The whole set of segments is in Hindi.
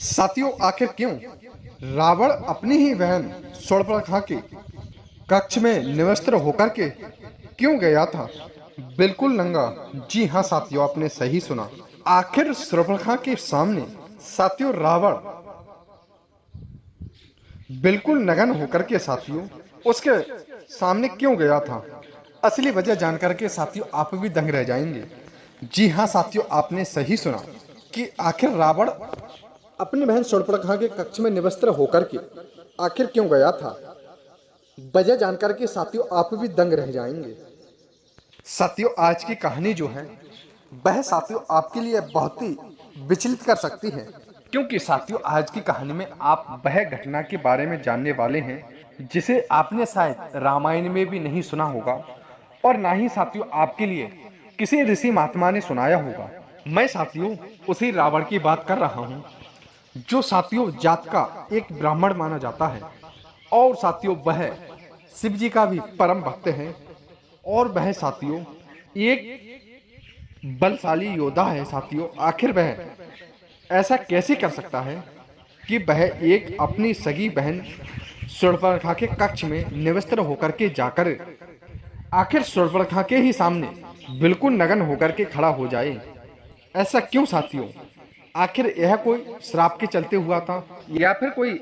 साथियों, आखिर क्यों रावण अपनी ही बहन शूर्पणखा के कक्ष में निवस्त्र होकर के क्यों गया था? बिल्कुल नंगा। जी हाँ साथियों, आपने सही सुना। आखिर शूर्पणखा के सामने साथियों रावण बिल्कुल नग्न होकर के साथियों उसके सामने क्यों गया था? असली वजह जानकर के साथियों आप भी दंग रह जाएंगे। जी हाँ साथियों, आपने सही सुना कि आखिर रावण अपनी बहन शूर्पणखा के कक्ष में निवस्त्र होकर के आखिर क्यों गया था। वजह जानकर के साथियों आप भी दंग रह जाएंगे। साथियों, आज की कहानी जो है वह साथियों आपके लिए बहुत ही विचलित कर सकती है, क्योंकि साथियों आज की कहानी में आप वह घटना के बारे में जानने वाले हैं जिसे आपने शायद रामायण में भी नहीं सुना होगा और ना ही साथियों आपके लिए किसी ऋषि महात्मा ने सुनाया होगा। मैं साथियों उसी रावण की बात कर रहा हूँ जो साथियों जात का एक ब्राह्मण माना जाता है और साथियों वह शिव जी का भी परम भक्त है और वह साथियों एक बलशाली योद्धा है। साथियों आखिर वह ऐसा कैसे कर सकता है कि वह एक अपनी सगी बहन शूर्पणखा के कक्ष में निवस्त्र होकर के जाकर आखिर शूर्पणखा के ही सामने बिल्कुल नग्न होकर के खड़ा हो जाए? ऐसा क्यों साथियों? आखिर यह कोई श्राप के चलते हुआ था या फिर कोई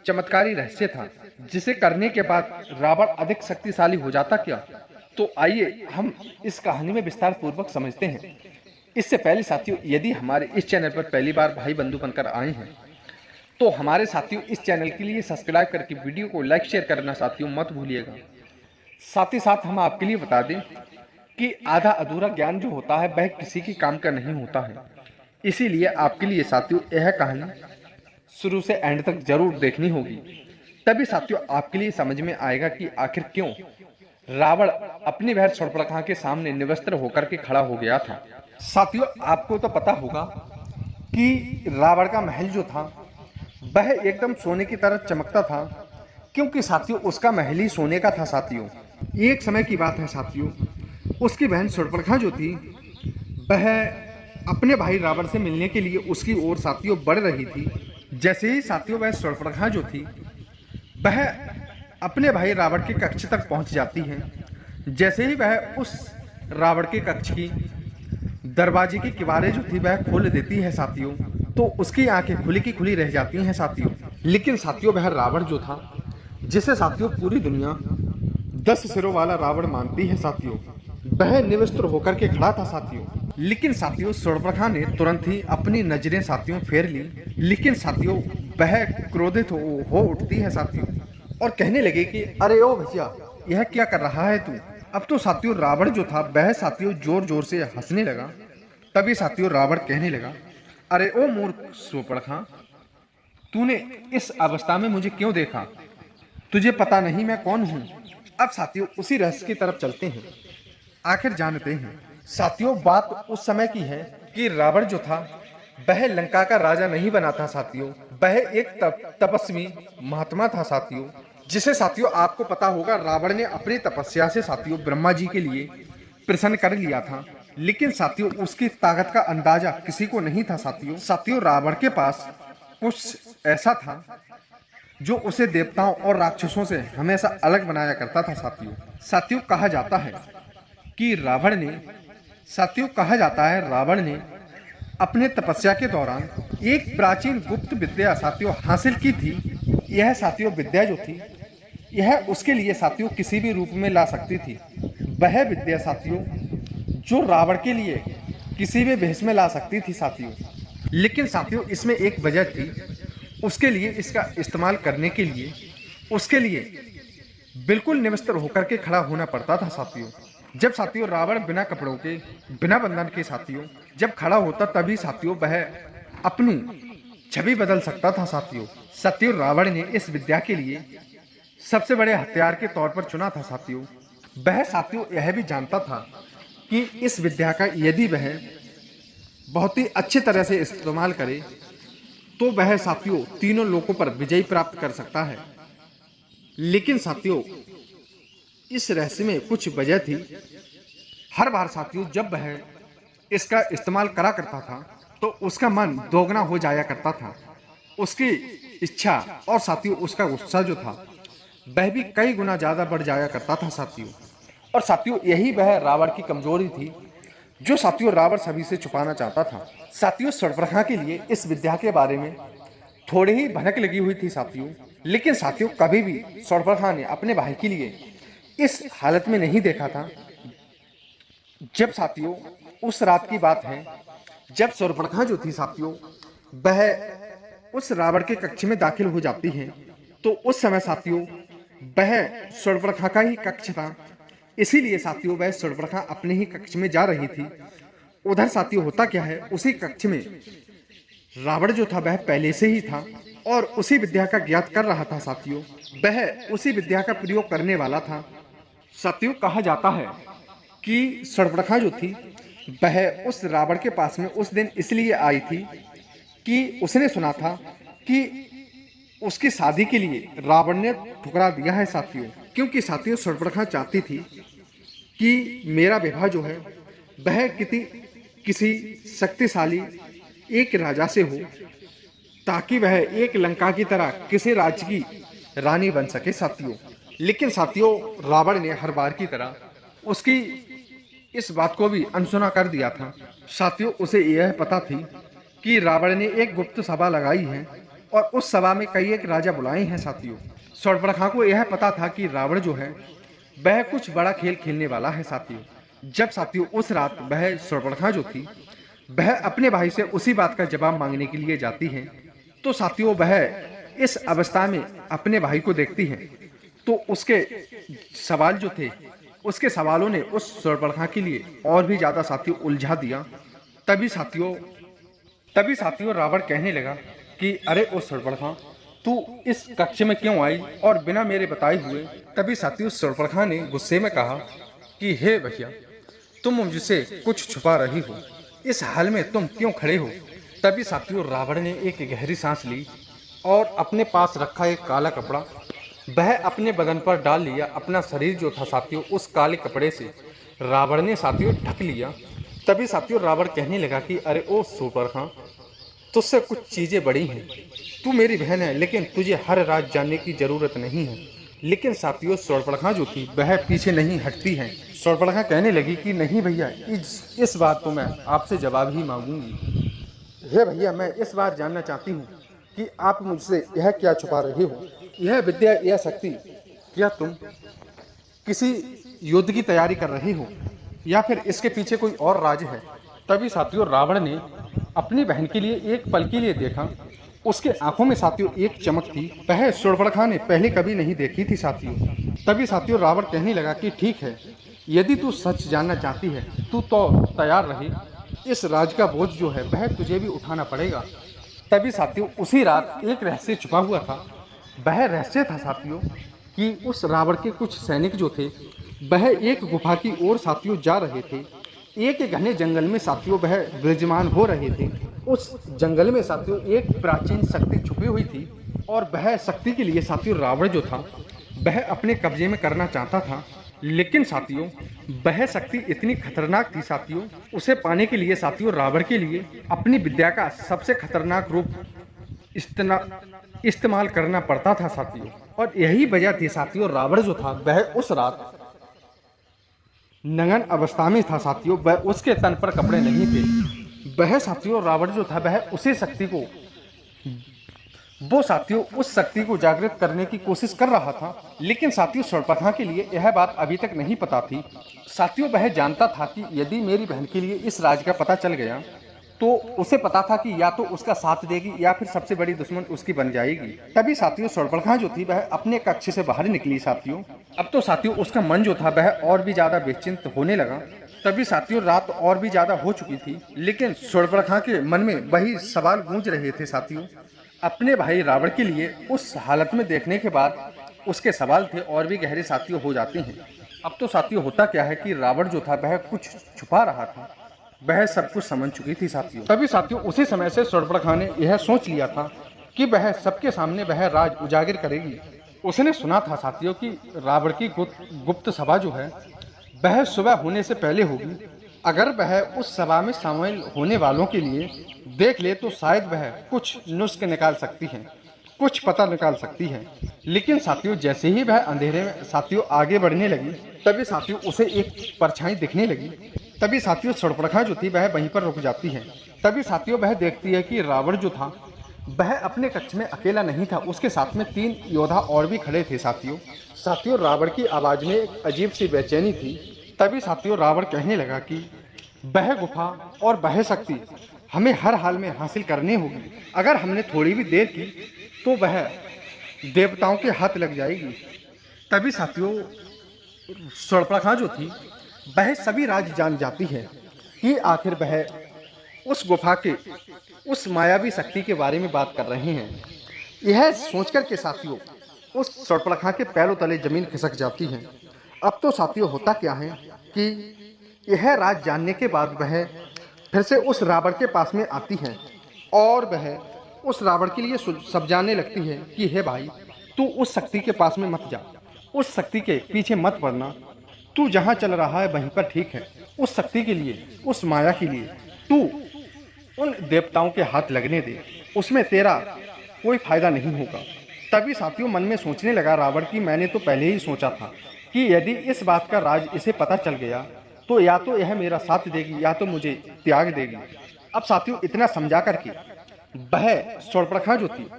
चमत्कारी रहस्य था जिसे करने के बाद रावण अधिक शक्तिशाली हो जाता क्या? तो आइए हम इस कहानी में विस्तार पूर्वक समझते हैं। इससे पहले साथियों, यदि हमारे इस चैनल पर पहली बार भाई बंधु बनकर आए हैं तो हमारे साथियों इस चैनल के लिए सब्सक्राइब करके वीडियो को लाइक शेयर करना साथियों मत भूलिएगा। साथ ही साथ हम आपके लिए बता दें कि आधा अधूरा ज्ञान जो होता है वह किसी की काम का नहीं होता है, इसीलिए आपके लिए साथियों यह कहानी शुरू से एंड तक जरूर देखनी होगी, तभी साथियों आपके लिए समझ में आएगा कि आखिर क्यों रावण अपनी बहन शूर्पणखा के सामने निवस्त्र होकर के खड़ा हो गया था। साथियों आपको तो पता होगा कि रावण का महल जो था वह एकदम सोने की तरह चमकता था, क्योंकि साथियों उसका महल ही सोने का था। साथियों एक समय की बात है साथियों, उसकी बहन शूर्पणखा जो थी वह अपने भाई रावण से मिलने के लिए उसकी ओर साथियों बढ़ रही थी। जैसे ही साथियों वह शूर्पणखा जो थी वह अपने भाई रावण के कक्ष तक पहुंच जाती है, जैसे ही वह उस रावण के कक्ष की दरवाजे की किवारें जो थी वह खोल देती है साथियों, तो उसकी आंखें खुली की खुली रह जाती हैं साथियों। लेकिन साथियों वह रावण जो था, जिसे साथियों पूरी दुनिया 10 सिरों वाला रावण मानती है साथियों, वह निवस्त्र होकर के खड़ा था साथियों। लेकिन साथियों शूर्पणखा ने तुरंत ही अपनी नजरें साथियों फेर ली, लेकिन साथियों वह क्रोधित हो उठती है साथियों और कहने लगे कि अरे ओ भैया, यह क्या कर रहा है तू? अब तो साथियों रावण जो था वह साथियों जोर जोर से हंसने लगा। तभी साथियों रावण कहने लगा, अरे ओ मूर्ख शूर्पणखा, तूने इस अवस्था में मुझे क्यों देखा? तुझे पता नहीं मैं कौन हूं? अब साथियों उसी रहस्य की तरफ चलते हैं, आखिर जानते हैं। साथियों बात उस समय की है कि रावण जो था वह लंका का राजा नहीं बना था साथियों, वह एक तपस्वी महात्मा था साथियों, जिसे साथियों आपको पता होगा रावण ने अपनी तपस्या से साथियों ब्रह्मा जी के लिए प्रसन्न कर लिया था। लेकिन साथियों उसकी ताकत का अंदाजा किसी को नहीं था साथियों। साथियों रावण के पास कुछ ऐसा था जो उसे देवताओं और राक्षसों से हमेशा अलग बनाया करता था साथियों। साथियों कहा जाता है कि रावण ने अपने तपस्या के दौरान एक प्राचीन गुप्त विद्या साथियों हासिल की थी। यह साथियों विद्या जो थी यह उसके लिए साथियों किसी भी रूप में ला सकती थी। वह विद्या साथियों जो रावण के लिए किसी भी भेष में ला सकती थी साथियों। लेकिन साथियों इसमें एक वजह थी, उसके लिए इसका इस्तेमाल करने के लिए उसके लिए बिल्कुल निवस्त्र होकर के खड़ा होना पड़ता था साथियों। जब साथियों रावण बिना कपड़ों के बिना बंधन के साथियों जब खड़ा होता तभी साथियों वह अपनी छवि बदल सकता था साथियों। साथियों रावण ने इस विद्या के लिए सबसे बड़े हथियार के तौर पर चुना था साथियों। वह साथियों यह भी जानता था कि इस विद्या का यदि वह बहुत ही अच्छी तरह से इस्तेमाल करे तो वह साथियों तीनों लोकों पर विजय प्राप्त कर सकता है। लेकिन साथियों इस रहस्य में कुछ वजह थी। हर बार साथियों जब वह इसका इस्तेमाल करा करता था तो उसका मन दोगुना हो जाया करता था। उसकी इच्छा और साथियों उसका गुस्सा जो था वह भी कई गुना ज्यादा बढ़ जाया करता था साथियों। और साथियों यही वह रावण की कमजोरी थी जो साथियों रावण सभी से छुपाना चाहता था। साथियों शूर्पणखा के लिए इस विद्या के बारे में थोड़ी ही भनक लगी हुई थी साथियों, लेकिन साथियों कभी भी शूर्पणखा ने अपने भाई के लिए इस हालत में नहीं देखा था। जब साथियों उस रात की बात है जब शूर्पणखा जो थी साथियों वह उस रावण के कक्ष में दाखिल हो जाती है, तो उस समय साथियों वह शूर्पणखा का ही कक्ष था, इसीलिए साथियों वह शूर्पणखा अपने ही कक्ष में जा रही थी। उधर साथियों होता क्या है, उसी कक्ष में रावण जो था वह पहले से ही था और उसी विद्या का ज्ञात कर रहा था साथियों। वह उसी विद्या का प्रयोग करने वाला था। साथियों कहा जाता है कि शूर्पणखा जो थी वह उस रावण के पास में उस दिन इसलिए आई थी कि उसने सुना था कि उसकी शादी के लिए रावण ने ठुकरा दिया है साथियों। क्योंकि साथियों शूर्पणखा चाहती थी कि मेरा विवाह जो है वह किसी शक्तिशाली एक राजा से हो, ताकि वह एक लंका की तरह किसी राज्य की रानी बन सके साथियों। लेकिन साथियों रावण ने हर बार की तरह उसकी इस बात को भी अनसुना कर दिया था। साथियों उसे यह पता थी कि रावण ने एक गुप्त सभा लगाई है और उस सभा में कई एक राजा बुलाए हैं साथियों। शूर्पणखा को यह पता था कि रावण जो है वह कुछ बड़ा खेल खेलने वाला है साथियों। जब साथियों उस रात वह शूर्पणखा जो थी वह अपने भाई से उसी बात का जवाब मांगने के लिए जाती है, तो साथियों वह इस अवस्था में अपने भाई को देखती है, तो उसके सवाल जो थे उसके सवालों ने उस शूर्पणखा के लिए और भी ज्यादा साथियों उलझा दिया। तभी साथियों रावण कहने लगा कि अरे ओ शूर्पणखा तू इस कक्ष में क्यों आई और बिना मेरे बताए हुए। तभी साथियों शूर्पणखा ने गुस्से में कहा कि हे भैया तुम मुझसे कुछ छुपा रही हो, इस हाल में तुम क्यों खड़े हो। तभी साथियों रावण ने एक गहरी सांस ली और अपने पास रखा एक काला कपड़ा वह अपने बदन पर डाल लिया। अपना शरीर जो था साथियों उस काले कपड़े से रावण ने साथियों ढक लिया। तभी साथियों रावण कहने लगा कि अरे ओ शूर्पणखा तुझसे कुछ चीजें बड़ी हैं, तू मेरी बहन है लेकिन तुझे हर राज जानने की जरूरत नहीं है। लेकिन साथियों शूर्पणखा जो थी वह पीछे नहीं हटती है। शूर्पणखा कहने लगी कि नहीं भैया इस बात तो मैं आपसे जवाब ही मांगूंगी। हे भैया मैं इस बार जानना चाहती हूँ कि आप मुझसे यह क्या छुपा रहे हो, यह विद्या यह शक्ति क्या तुम किसी युद्ध की तैयारी कर रहे हो या फिर इसके पीछे कोई और राज है। तभी साथियों रावण ने अपनी बहन के लिए एक पल के लिए देखा, उसके आंखों में साथियों एक चमक थी वह शूर्पणखा ने पहले कभी नहीं देखी थी साथियों। तभी साथियों रावण कहने लगा कि ठीक है यदि तू सच जानना चाहती है तू तो तैयार रही, इस राज का बोझ जो है वह तुझे भी उठाना पड़ेगा। तभी साथियों उसी रात एक रहस्य छुपा हुआ था। वह रहस्य था साथियों कि उस रावण के कुछ सैनिक जो थे वह एक गुफा की ओर साथियों जा रहे थे। एक घने जंगल में साथियों वह विराजमान हो रहे थे। उस जंगल में साथियों एक प्राचीन शक्ति छुपी हुई थी और वह शक्ति के लिए साथियों रावण जो था वह अपने कब्जे में करना चाहता था। लेकिन साथियों वह शक्ति इतनी खतरनाक थी साथियों, उसे पाने के लिए साथियों रावण के लिए अपनी विद्या का सबसे खतरनाक रूप इस्तेमाल करना पड़ता था साथियों। और यही वजह थी साथियों रावण जो था वह उस रात नग्न अवस्था में था साथियों, वह उसके तन पर कपड़े नहीं थे। वह साथियों रावण जो था वह उसी शक्ति को उस शक्ति को जागृत करने की कोशिश कर रहा था। लेकिन साथियों शूर्पणखा के लिए यह बात अभी तक नहीं पता थी। साथियों वह जानता था कि यदि मेरी बहन के लिए इस राज का पता चल गया तो उसे पता था कि या तो उसका साथ देगी या फिर सबसे बड़ी दुश्मन उसकी बन जाएगी। तभी साथियों शूर्पणखा जो थी वह अपने कक्ष से बाहर निकली साथियों। अब तो साथियों उसका मन जो था वह और भी ज्यादा बेचिंत होने लगा। तभी साथियों रात और भी ज्यादा हो चुकी थी, लेकिन शूर्पणखा के मन में वही सवाल गूंज रहे थे साथियों। अपने भाई रावण के लिए उस हालत में देखने के बाद उसके सवाल थे और भी गहरे साथियों हो जाते हैं। अब तो साथियों होता क्या है कि रावण जो था वह कुछ छुपा रहा था, वह सब कुछ समझ चुकी थी साथियों। तभी साथियों उसी समय से शूर्पणखा ने यह सोच लिया था कि वह सबके सामने वह राज उजागर करेगी। उसने सुना था साथियों कि रावण की गुप्त सभा जो है वह सुबह होने से पहले होगी। अगर वह उस सभा में शामिल होने वालों के लिए देख ले तो शायद वह कुछ नुस्खे निकाल सकती है, कुछ पता निकाल सकती है। लेकिन साथियों, जैसे ही वह अंधेरे में साथियों आगे बढ़ने लगी, तभी साथियों उसे एक परछाई दिखने लगी। तभी साथियों शूर्पणखा जो थी वह वहीं पर रुक जाती है। तभी साथियों वह देखती है कि रावण जो था वह अपने कक्ष में अकेला नहीं था, उसके साथ में 3 योद्धा और भी खड़े थे। साथियों रावण की आवाज में एक अजीब सी बेचैनी थी। तभी साथियों रावण कहने लगा कि वह गुफा और वह शक्ति हमें हर हाल में हासिल करनी होगी। अगर हमने थोड़ी भी देर की तो वह देवताओं के हाथ लग जाएगी। तभी साथियों शूर्पणखा जो थी वह सभी राज जान जाती है कि आखिर वह उस गुफा के उस मायावी शक्ति के बारे में बात कर रहे हैं। यह सोचकर के साथियों उस शूर्पणखा के पैरों तले जमीन खिसक जाती है। अब तो साथियों होता क्या है कि यह राज जानने के बाद वह फिर से उस रावण के पास में आती है और वह उस रावण के लिए समझाने लगती है कि हे भाई, तू उस शक्ति के पास में मत जा, उस शक्ति के पीछे मत पड़ना, तू जहाँ चल रहा है वहीं पर ठीक है। उस शक्ति के लिए, उस माया के लिए तू उन देवताओं के हाथ लगने दे, उसमें तेरा कोई फायदा नहीं होगा। तभी साथियों मन में सोचने लगा रावण की मैंने तो पहले ही सोचा था कि यदि इस बात का राज इसे पता चल गया तो या तो यह मेरा साथ देगी या तो मुझे त्याग देगी। अब साथियों इतना समझा करके वह शूर्पणखा जो थी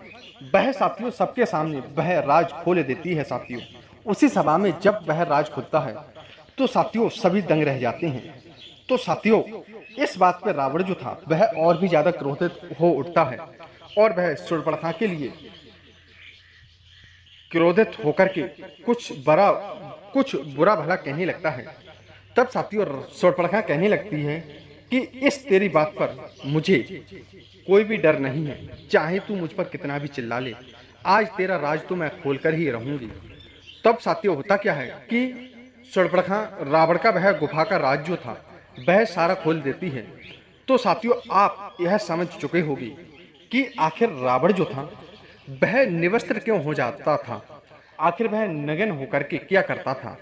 वह साथियों सबके सामने वह राज खोल देती है। साथियों उसी सभा में जब वह राज खुलता है तो साथियों सभी दंग रह जाते हैं। तो साथियों इस बात पर रावण जो था वह और भी ज्यादा क्रोधित हो उठता है और वह शूर्पणखा के लिए क्रोधित होकर के कुछ बुरा भला कहने लगता है। तब साथियों शूर्पणखा कहने लगती है कि इस तेरी बात पर मुझे कोई भी डर नहीं है, चाहे तू मुझ पर कितना भी चिल्ला ले, आज तेरा राज तो मैं खोलकर ही रहूंगी। तब साथियों होता क्या है कि शूर्पणखा रावण का वह गुफा का राज जो था वह सारा खोल देती है। तो साथियों आप यह समझ चुके होंगे कि आखिर रावण जो था वह निवस्त्र क्यों हो जाता था, आखिर वह नग्न होकर के क्या करता था,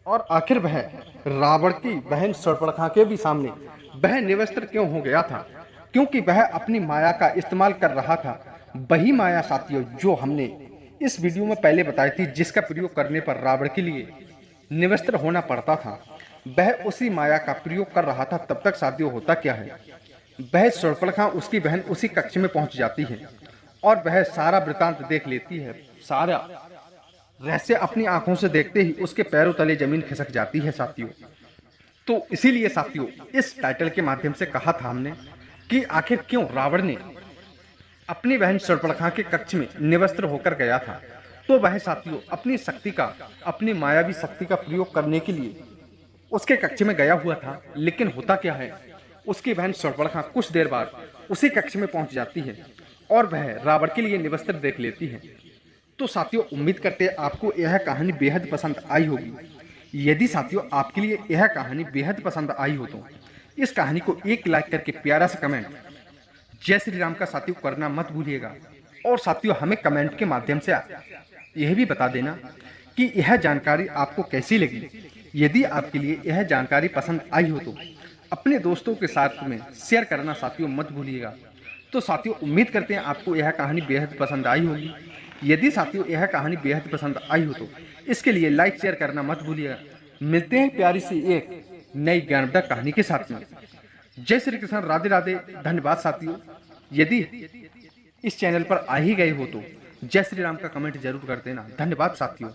और आखिर वह रावण की बहन शूर्पणखा के भी सामने वह निवस्त्र क्यों हो गया था, क्योंकि वह अपनी माया का इस्तेमाल कर रहा था। वही माया साथियों जो हमने इस वीडियो में पहले बताई थी, जिसका प्रयोग करने पर रावण के लिए निवस्त्र होना पड़ता था, वह उसी माया का प्रयोग कर रहा था। तब तक साथियों होता क्या है, वह शूर्पणखा उसकी बहन उसी कक्ष में पहुंच जाती है और वह सारा वृतांत देख लेती है। सारा रहस्य अपनी आंखों से देखते ही उसके पैरों तले जमीन खिसक जाती है। साथियों तो इसीलिए साथियों इस टाइटल के माध्यम से कहा था हमने कि आखिर क्यों रावण ने अपनी बहन शूर्पणखा के कक्ष में निवस्त्र होकर गया था। तो वह साथियों अपनी शक्ति का, अपनी मायावी शक्ति का प्रयोग करने के लिए उसके कक्ष में गया हुआ था। लेकिन होता क्या है, उसकी बहन शूर्पणखा कुछ देर बाद उसी कक्ष में पहुंच जाती है और वह रावण के लिए निवस्त्र देख लेती है। तो साथियों उम्मीद करते हैं आपको यह कहानी बेहद पसंद आई होगी। यदि साथियों आपके लिए यह कहानी बेहद पसंद आई हो तो इस कहानी को एक लाइक करके प्यारा सा कमेंट जय श्री राम का साथियों करना मत भूलिएगा। और साथियों हमें कमेंट के माध्यम से यह भी बता देना कि यह जानकारी आपको कैसी लगी। यदि आपके लिए यह जानकारी पसंद आई हो तो अपने दोस्तों के साथ में शेयर करना साथियों मत भूलिएगा। तो साथियों उम्मीद करते हैं आपको यह कहानी बेहद पसंद आई होगी। यदि साथियों यह कहानी बेहद पसंद आई हो तो इसके लिए लाइक शेयर करना मत भूलिएगा। मिलते हैं प्यारी सी एक नई ज्ञानवर्धक कहानी के साथ में। जय श्री कृष्ण, राधे राधे, धन्यवाद साथियों। यदि इस चैनल पर आ ही गए हो तो जय श्री राम का कमेंट जरूर कर देना। धन्यवाद साथियों।